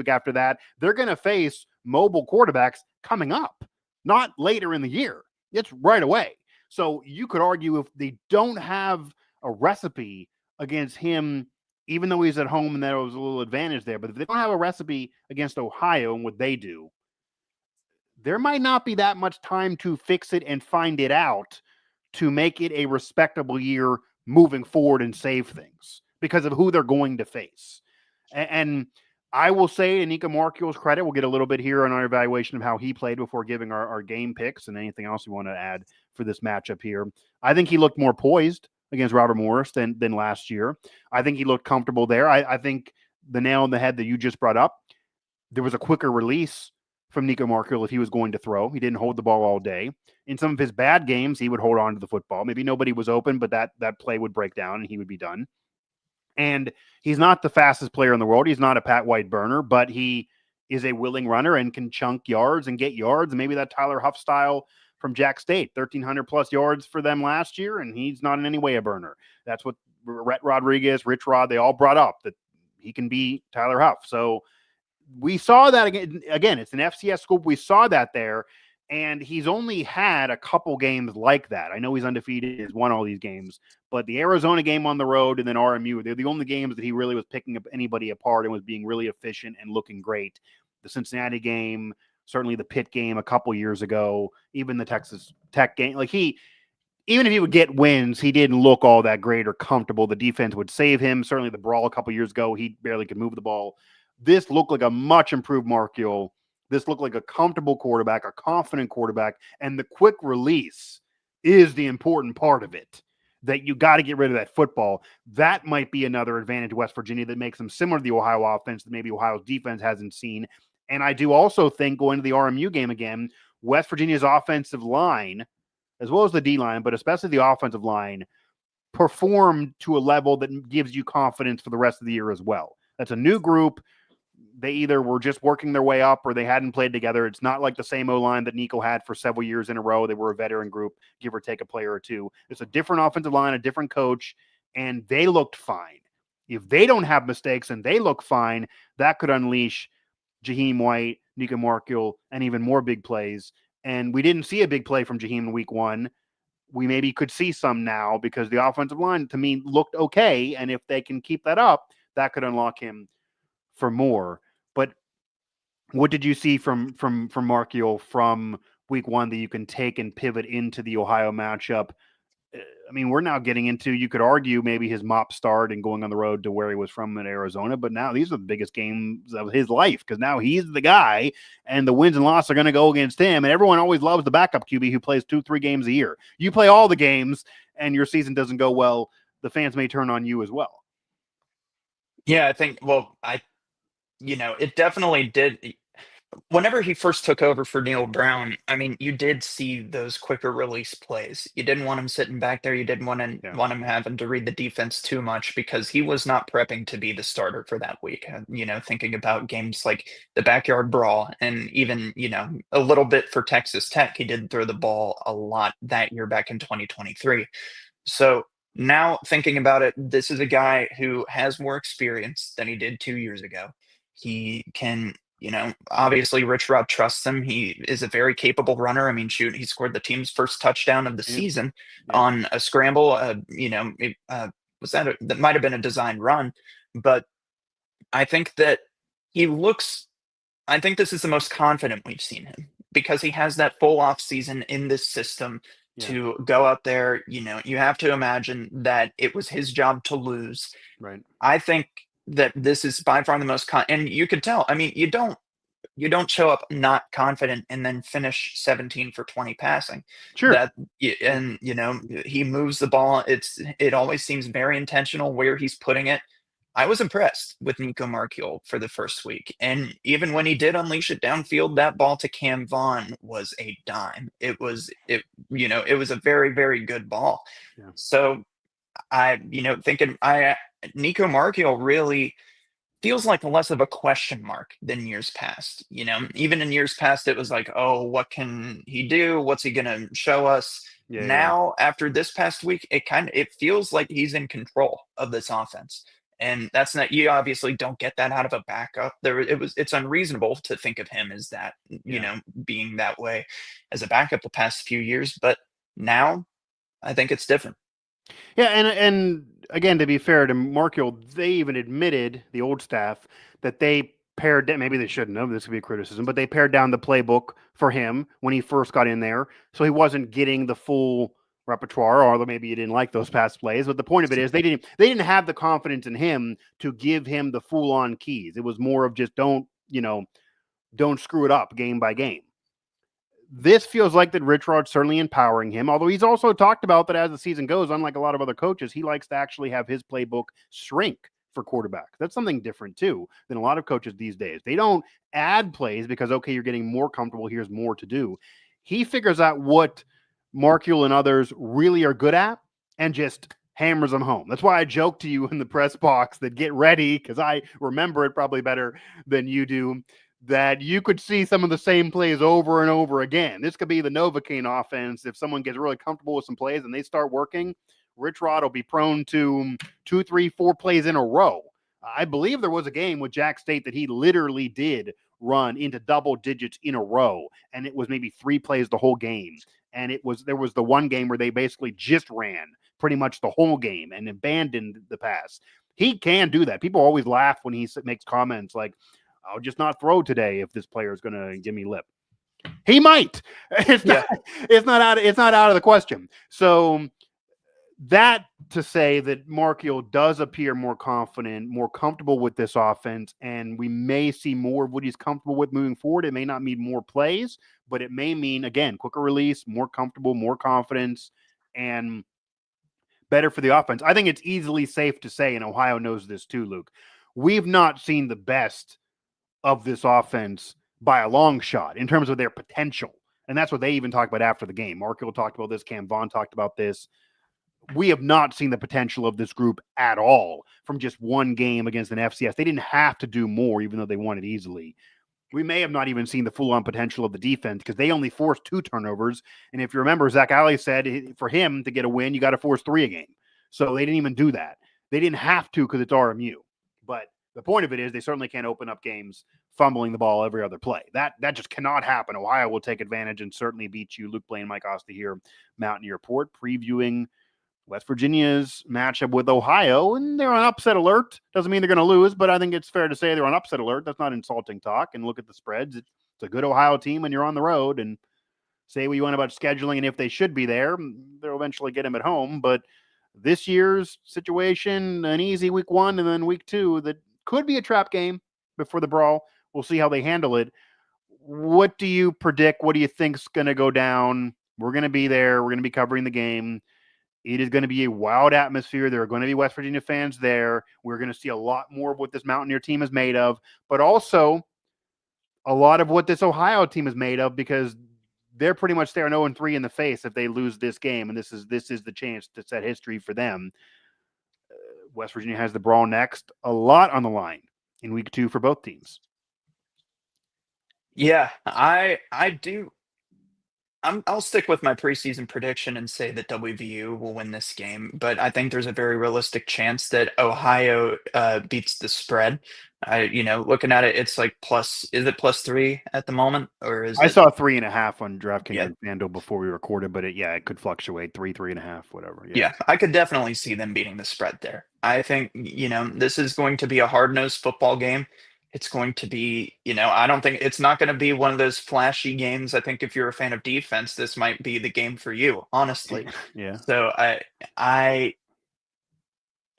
after that. They're going to face mobile quarterbacks coming up, not later in the year. It's right away. So you could argue if they don't have a recipe against him, even though he's at home and there was a little advantage there, but if they don't have a recipe against Ohio and what they do, there might not be that much time to fix it and find it out to make it a respectable year moving forward and save things because of who they're going to face. And I will say, in Nico Markiel's credit, we'll get a little bit here on our evaluation of how he played before giving our game picks and anything else you want to add for this matchup here. I think he looked more poised against Robert Morris than last year. I think he looked comfortable there. I think the nail on the head that you just brought up, there was a quicker release from Nico Markiel if he was going to throw. He didn't hold the ball all day. In some of his bad games, he would hold on to the football. Maybe nobody was open, but that play would break down and he would be done. And he's not the fastest player in the world. He's not a Pat White burner, but he is a willing runner and can chunk yards and get yards. And maybe that Tyler Huff style from Jack State, 1,300 plus yards for them last year, and he's not in any way a burner. That's what Rhett Rodriguez, Rich Rod, they all brought up, that he can be Tyler Huff. So we saw that again. It's an FCS school. We saw that there, and he's only had a couple games like that. I know he's undefeated, he's won all these games, but the Arizona game on the road and then RMU, they're the only games that he really was picking up anybody apart and was being really efficient and looking great. The Cincinnati game, certainly the Pitt game a couple years ago, even the Texas Tech game. Like even if he would get wins, he didn't look all that great or comfortable. The defense would save him. Certainly the brawl a couple years ago, he barely could move the ball. This looked like a much improved Markiel. This looked like a comfortable quarterback, a confident quarterback, and the quick release is the important part of it, that you got to get rid of that football. That might be another advantage West Virginia that makes them similar to the Ohio offense that maybe Ohio's defense hasn't seen. And I do also think, going to the RMU game again, West Virginia's offensive line, as well as the D-line, but especially the offensive line, performed to a level that gives you confidence for the rest of the year as well. That's a new group. They either were just working their way up or they hadn't played together. It's not like the same O-line that Nico had for several years in a row. They were a veteran group, give or take a player or two. It's a different offensive line, a different coach, and they looked fine. If they don't have mistakes and they look fine, that could unleash Jaheim White, Nico Markiel, and even more big plays. And we didn't see a big play from Jaheim in week one. We maybe could see some now because the offensive line, to me, looked okay. And if they can keep that up, that could unlock him for more. But what did you see from Markiel from week one that you can take and pivot into the Ohio matchup? I mean, we're now getting into, you could argue maybe his mop start and going on the road to where he was from in Arizona, but now these are the biggest games of his life because now he's the guy and the wins and losses are going to go against him. And everyone always loves the backup QB who plays 2-3 games a year. You play all the games and your season doesn't go well, the fans may turn on you as well. Yeah, I think, it definitely did. Whenever he first took over for Neil Brown, I mean, you did see those quicker release plays. You didn't want him sitting back there. You didn't want him having to read the defense too much because he was not prepping to be the starter for that week. Thinking about games like the backyard brawl and even, a little bit for Texas Tech, he did throw the ball a lot that year back in 2023. So now thinking about it, this is a guy who has more experience than he did 2 years ago. He can, obviously Rich Rod trusts him. He is a very capable runner. I mean, shoot, he scored the team's first touchdown of the season on a scramble. That might have been a design run, but I think that I think this is the most confident we've seen him because he has that full off season in this system to go out there. You have to imagine that it was his job to lose. Right. I think that this is by far the most and you could tell. I mean, you don't show up not confident and then finish 17 for 20 passing. Sure. He moves the ball. It always seems very intentional where he's putting it. I was impressed with Nico Markiel for the first week. And even when he did unleash it downfield, that ball to Cam Vaughn was a dime. It was a very, very good ball. Yeah. So Nico Markiel really feels like less of a question mark than years past. Even in years past, it was like, oh, what can he do? What's he going to show us? Yeah, yeah, Now, after this past week, it feels like he's in control of this offense. And that's not, you obviously don't get that out of a backup. It's unreasonable to think of him as that, yeah. being that way as a backup the past few years. But now I think it's different. Yeah, and again, to be fair to Markiel, they even admitted, the old staff, that they pared down. Maybe they shouldn't have. This could be a criticism, but they pared down the playbook for him when he first got in there, so he wasn't getting the full repertoire. Or maybe you didn't like those past plays. But the point of it is, they didn't have the confidence in him to give him the full on keys. It was more of just don't screw it up game by game. This feels like that Rich Rod's certainly empowering him, although he's also talked about that as the season goes, unlike a lot of other coaches, he likes to actually have his playbook shrink for quarterbacks. That's something different too than a lot of coaches these days. They don't add plays because, okay, you're getting more comfortable, here's more to do. He figures out what Markule and others really are good at and just hammers them home. That's why I joked to you in the press box that get ready, because I remember it probably better than you do, that you could see some of the same plays over and over again. This could be the Novocaine offense. If someone gets really comfortable with some plays and they start working, Rich Rod will be prone to 2, 3, 4 plays in a row. I believe there was a game with Jack State that he literally did run into double digits in a row, and it was maybe 3 plays the whole game. And there was the one game where they basically just ran pretty much the whole game and abandoned the pass. He can do that. People always laugh when he makes comments like, I'll just not throw today if this player is going to give me lip. He might. It's Yeah. not. It's not out. It's not out of the question. So that to say that Markiel does appear more confident, more comfortable with this offense, and we may see more of what he's comfortable with moving forward. It may not mean more plays, but it may mean, again, quicker release, more comfortable, more confidence, and better for the offense. I think it's easily safe to say, and Ohio knows this too, Luke, we've not seen the best of this offense by a long shot in terms of their potential. And that's what they even talked about after the game. Markiel talked about this. Cam Vaughn talked about this. We have not seen the potential of this group at all from just one game against an FCS. They didn't have to do more, even though they won it easily. We may have not even seen the full-on potential of the defense because they only forced 2 turnovers. And if you remember, Zach Alley said for him to get a win, you got to force 3 a game. So they didn't even do that. They didn't have to because it's RMU. But the point of it is they certainly can't open up games fumbling the ball every other play. That just cannot happen. Ohio will take advantage and certainly beat you. Luke Blain, Mike Asti here, Mountaineer Report, previewing West Virginia's matchup with Ohio, and they're on upset alert. Doesn't mean they're going to lose, but I think it's fair to say they're on upset alert. That's not insulting talk. And look at the spreads. It's a good Ohio team, and you're on the road. And say what you want about scheduling, and if they should be there, they'll eventually get them at home. But this year's situation, an easy week 1 and then week 2 that could be a trap game before the brawl. We'll see how they handle it. What do you predict? What do you think's going to go down? We're going to be there. We're going to be covering the game. It is going to be a wild atmosphere. There are going to be West Virginia fans there. We're going to see a lot more of what this Mountaineer team is made of, but also a lot of what this Ohio team is made of, because they're pretty much staring 0-3 in the face if they lose this game, and this is the chance to set history for them. West Virginia has the brawl next. A lot on the line in week 2 for both teams. Yeah, I do. I'll stick with my preseason prediction and say that WVU will win this game, but I think there's a very realistic chance that Ohio beats the spread. Looking at it, it's like is it +3 at the moment, or is I it? saw 3.5 on DraftKings Yeah, and FanDuel before we recorded, but it could fluctuate 3, 3.5, whatever. yeah, I could definitely see them beating the spread there. I think, this is going to be a hard-nosed football game. It's going to be, I don't think it's not going to be one of those flashy games. I think if you're a fan of defense, this might be the game for you, honestly. Yeah. So I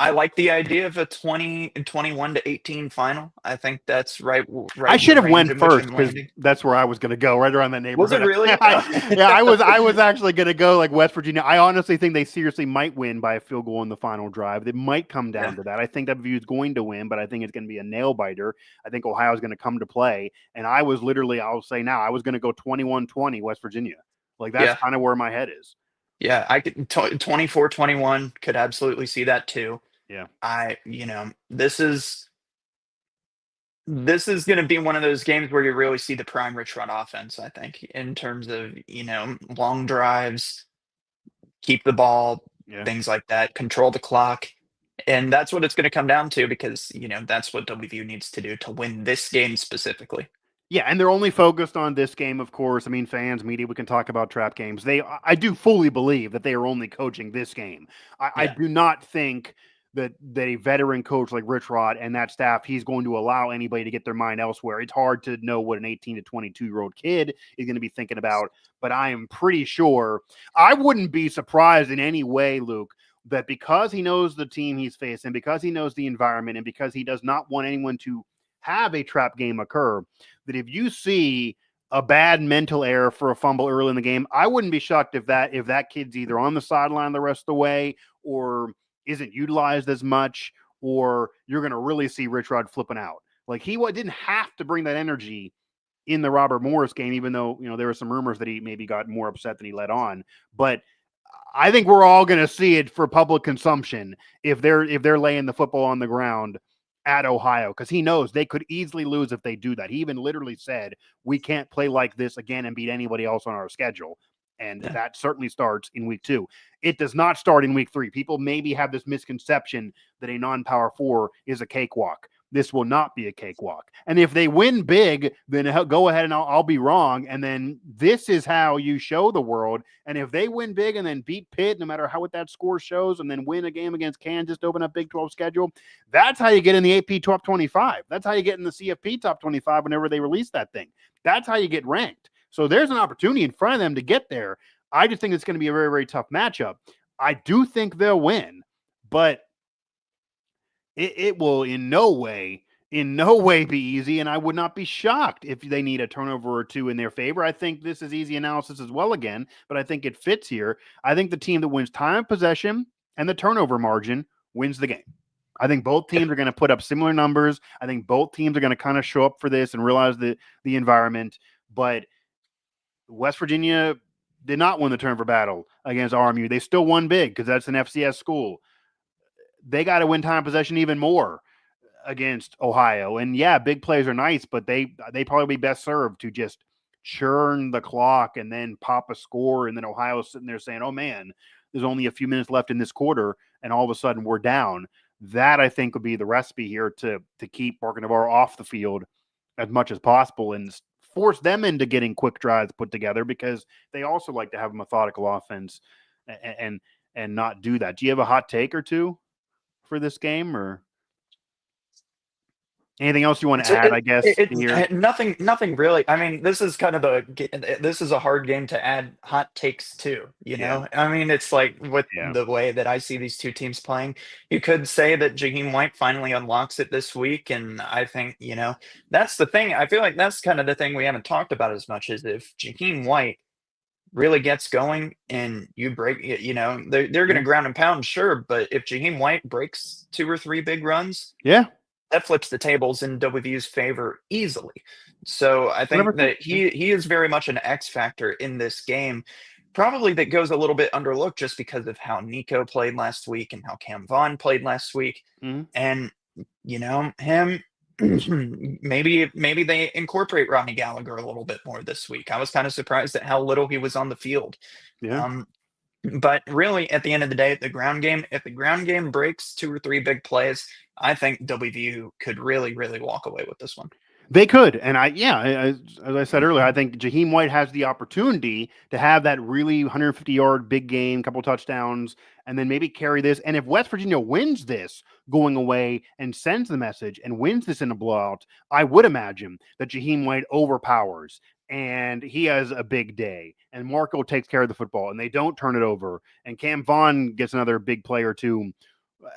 I like the idea of a 21-18 final. I think that's right I in the should have range went in which first I'm because landing. that's where I was going to go, right around that Was it neighborhood. really? I was actually going to go like West Virginia. I honestly think they seriously might win by a field goal in the final drive. It might come down Yeah. to that. I think WVU is going to win, but I think it's going to be a nail biter. I think Ohio is going to come to play, and I was literally, I'll say now, I was going to go 21-20 West Virginia. Like that's Yeah. kind of where my head is. Yeah. I could 24-21 could absolutely see that too. Yeah. This is This is going to be one of those games where you really see the prime Rich Rod offense, I think, in terms of, long drives, keep the ball, Yeah. things like that, control the clock. And that's what it's going to come down to because, that's what WVU needs to do to win this game specifically. Yeah, and they're only focused on this game, of course. I mean, fans, media, we can talk about trap games. I do fully believe that they are only coaching this game. I Yeah. do not think that a veteran coach like Rich Rod and that staff, he's going to allow anybody to get their mind elsewhere. It's hard to know what an 18 to 22-year-old kid is going to be thinking about, but I am pretty sure I wouldn't be surprised in any way, Luke, that because he knows the team he's facing, because he knows the environment, and because he does not want anyone to have a trap game occur, that if you see a bad mental error for a fumble early in the game, I wouldn't be shocked if that kid's either on the sideline the rest of the way or isn't utilized as much, or you're going to really see Rich Rod flipping out. Like he didn't have to bring that energy in the Robert Morris game, even though there were some rumors that he maybe got more upset than he let on. But I think we're all going to see it for public consumption if they're laying the football on the ground at Ohio, because he knows they could easily lose if they do that. He even literally said, we can't play like this again and beat anybody else on our schedule. And Yeah. that certainly starts in week 2. It does not start in week 3. People maybe have this misconception that a non-power 4 is a cakewalk. This will not be a cakewalk. And if they win big, then go ahead and I'll be wrong. And then this is how you show the world. And if they win big and then beat Pitt, no matter what that score shows, and then win a game against Kansas to open up Big 12 schedule, that's how you get in the AP top 25. That's how you get in the CFP top 25 whenever they release that thing. That's how you get ranked. So there's an opportunity in front of them to get there. I just think it's going to be a very, very tough matchup. I do think they'll win, but it will in no way be easy, and I would not be shocked if they need a turnover or two in their favor. I think this is easy analysis as well again, but I think it fits here. I think the team that wins time of possession and the turnover margin wins the game. I think both teams are going to put up similar numbers. I think both teams are going to kind of show up for this and realize the environment, but West Virginia did not win the turnover battle against RMU. They still won big because that's an FCS school. They got to win time possession even more against Ohio. And yeah, big plays are nice, but they probably be best served to just churn the clock and then pop a score. And then Ohio's sitting there saying, oh man, there's only a few minutes left in this quarter, and all of a sudden we're down. That I think would be the recipe here to keep Mark Navarro off the field as much as possible and force them into getting quick drives put together, because they also like to have a methodical offense and not do that. Do you have a hot take or two for this game, or anything else you want to add, I guess, here? Nothing really. I mean, this is kind of this is a hard game to add hot takes to, Yeah. I mean, it's like with Yeah. the way that I see these two teams playing, you could say that Jaheim White finally unlocks it this week. And I think, that's the thing. I feel like that's kind of the thing we haven't talked about as much, is if Jaheim White really gets going and you break, they're going to Yeah. ground and pound, sure. But if Jaheim White breaks 2 or 3 big runs, Yeah. that flips the tables in WVU's favor easily. So I think 100%. that he is very much an X factor in this game, probably that goes a little bit underlooked just because of how Nico played last week and how Cam Vaughn played last week. Mm-hmm. And him, maybe they incorporate Rodney Gallagher a little bit more this week. I was kind of surprised at how little he was on the field. Yeah. But really, at the end of the day, if the ground game breaks 2 or 3 big plays, I think WVU could really, really walk away with this one. They could. And as I said earlier, I think Jaheim White has the opportunity to have that really 150-yard big game, couple touchdowns, and then maybe carry this. And if West Virginia wins this going away and sends the message and wins this in a blowout, I would imagine that Jaheim White overpowers and he has a big day, and Marco takes care of the football and they don't turn it over, and Cam Vaughn gets another big play or two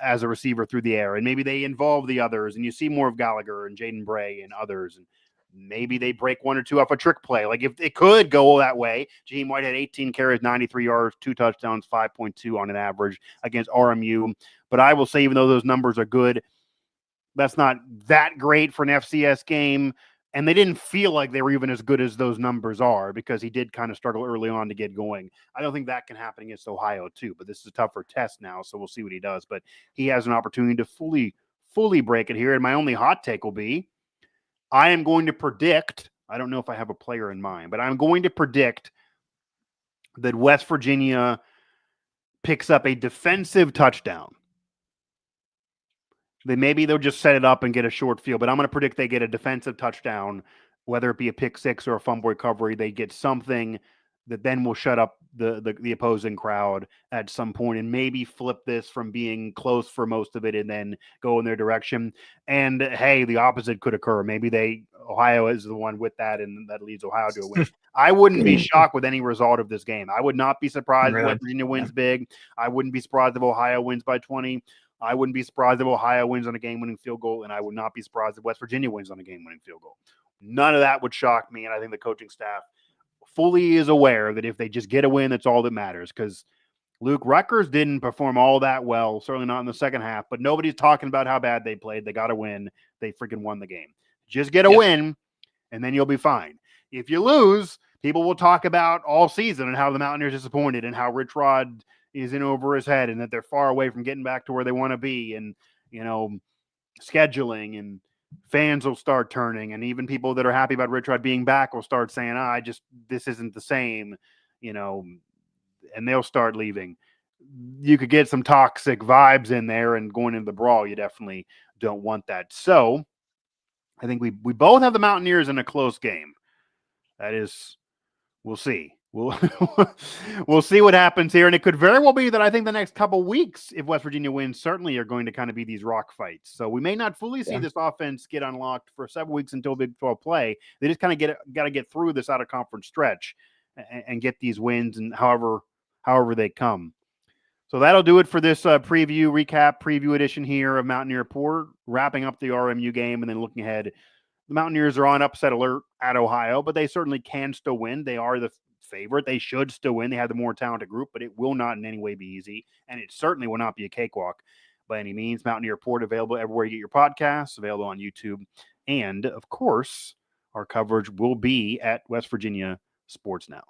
as a receiver through the air, and maybe they involve the others, and you see more of Gallagher and Jaden Bray and others, and maybe they break 1 or 2 off a trick play. Like if it could go that way, Jaheim White had 18 carries, 93 yards, 2 touchdowns, 5.2 on an average against RMU. But I will say, even though those numbers are good, that's not that great for an FCS game. And they didn't feel like they were even as good as those numbers are, because he did kind of struggle early on to get going. I don't think that can happen against Ohio too, but this is a tougher test now, so we'll see what he does. But he has an opportunity to fully break it here. And my only hot take will be I am going to predict, I don't know if I have a player in mind, but I'm going to predict that West Virginia picks up a defensive touchdown. Maybe they'll just set it up and get a short field, but I'm going to predict they get a defensive touchdown, whether it be a pick six or a fumble recovery. They get something that then will shut up the opposing crowd at some point and maybe flip this from being close for most of it and then go in their direction. And hey, the opposite could occur. Maybe Ohio is the one with that, and that leads Ohio to a win. I wouldn't be shocked with any result of this game. I would not be surprised if West Virginia wins big. I wouldn't be surprised if Ohio wins by 20. I wouldn't be surprised if Ohio wins on a game-winning field goal, and I would not be surprised if West Virginia wins on a game-winning field goal. None of that would shock me, and I think the coaching staff fully is aware that if they just get a win, that's all that matters. Because Luke, Rutgers didn't perform all that well, certainly not in the second half, but nobody's talking about how bad they played. They got to win. They freaking won the game. Just get a win, and then you'll be fine. If you lose, people will talk about all season and how the Mountaineers disappointed and how Rich Rod is in over his head and that they're far away from getting back to where they want to be, and scheduling, and fans will start turning, and even people that are happy about Rich Rod being back will start saying, this isn't the same, and they'll start leaving. You could get some toxic vibes in there, and going into the brawl, you definitely don't want that. So I think we both have the Mountaineers in a close game. That is, we'll see. We'll see what happens here, and it could very well be that I think the next couple weeks, if West Virginia wins, certainly are going to kind of be these rock fights. So we may not fully see this offense get unlocked for several weeks until Big 12 play. They just kind of got to get through this out of conference stretch and get these wins, and however they come. So that'll do it for this preview edition here of Mountaineer Report, wrapping up the RMU game and then looking ahead. The Mountaineers are on upset alert at Ohio, but they certainly can still win. They are the favorite. They should still win. They have the more talented group, but it will not in any way be easy, and it certainly will not be a cakewalk by any means. Mountaineer Report available everywhere you get your podcasts, available on YouTube, and of course, our coverage will be at West Virginia Sports Now.